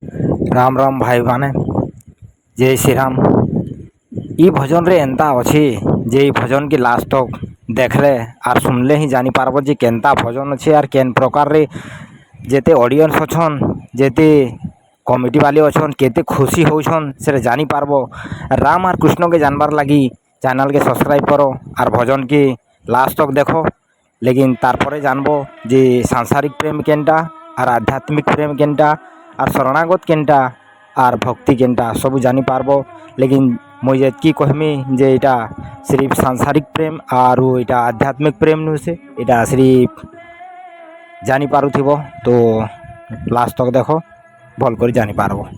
राम राम भाई माने जय श्री राम। ई भजन रे एंता अच्छी जे ई भजन की लास्ट तक देखले आर सुनले ही जानी पारबो जे केनता भजन अच्छे आर केन प्रकार रे जेते ऑडियंस अछन जेते कमिटी वाले अछन केते खुशी होछन से जानी पारबो। राम और कृष्ण के जानबार लगी चैनल के सब्सक्राइब करो और भजन की लास्ट तक देखो। लेकिन तारपरे जानबो जे सांसारिक प्रेम केनटा और आध्यात्मिक प्रेम केनटा और शरणागत केनटा और भक्ति केनटा सब जानी पारबो। लेकिन मुझे एतकी कहमी जे इटा सिर्फ सांसारिक प्रेम और इटा आध्यात्मिक प्रेम नु से इटा सिर्फ जानी पारुथिबो तो लास्ट तक देखो भल कर जानी पारबो।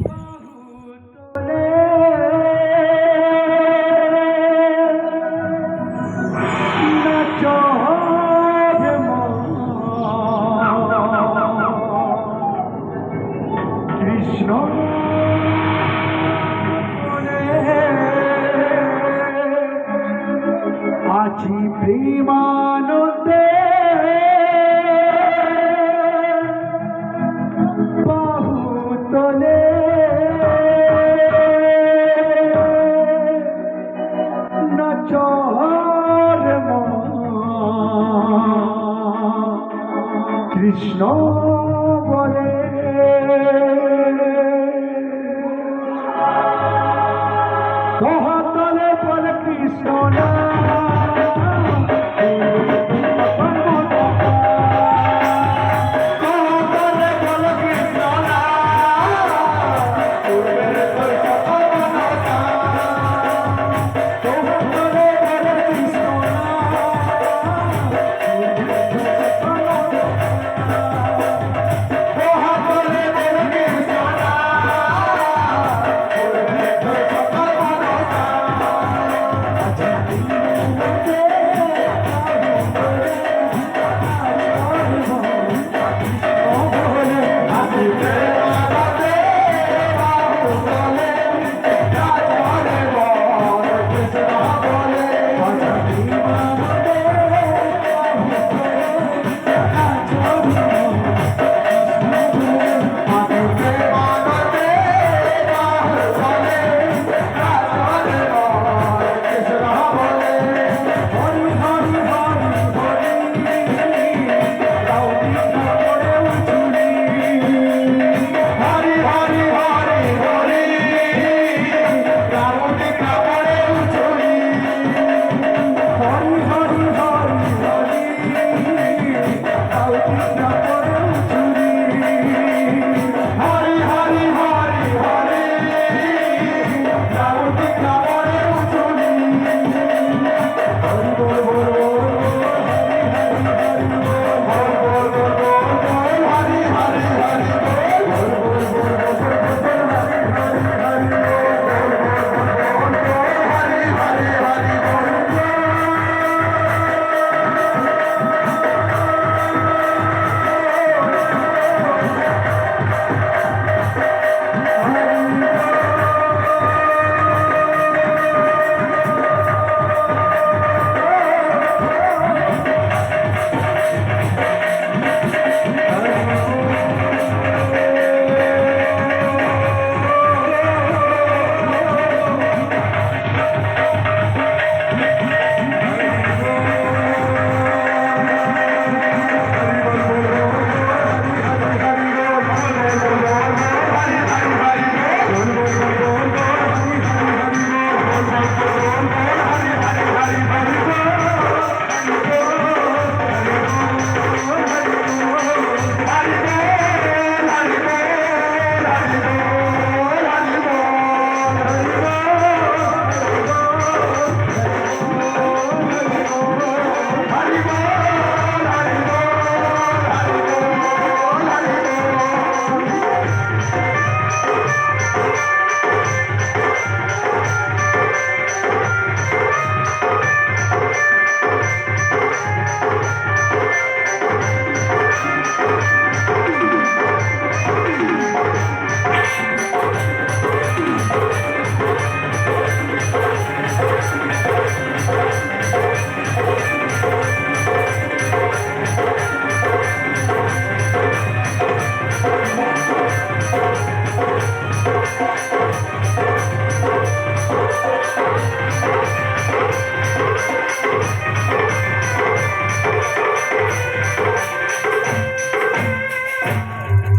আছি প্রেমানন্দে বাহু তোলে নাচর কৃষ্ণ বলে কহতলে বলে কৃষ্ণ না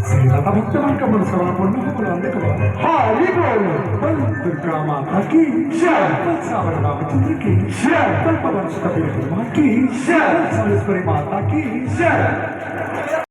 श्रीलता भक्तमान का मन सर्वपूर्ण हो बुलाने का हरि बोल बल दुर्गा माता की जय। बल सावर रामचंद्र की जय। बल पवन सुत की जय। बल सालेश्वरी माता की जय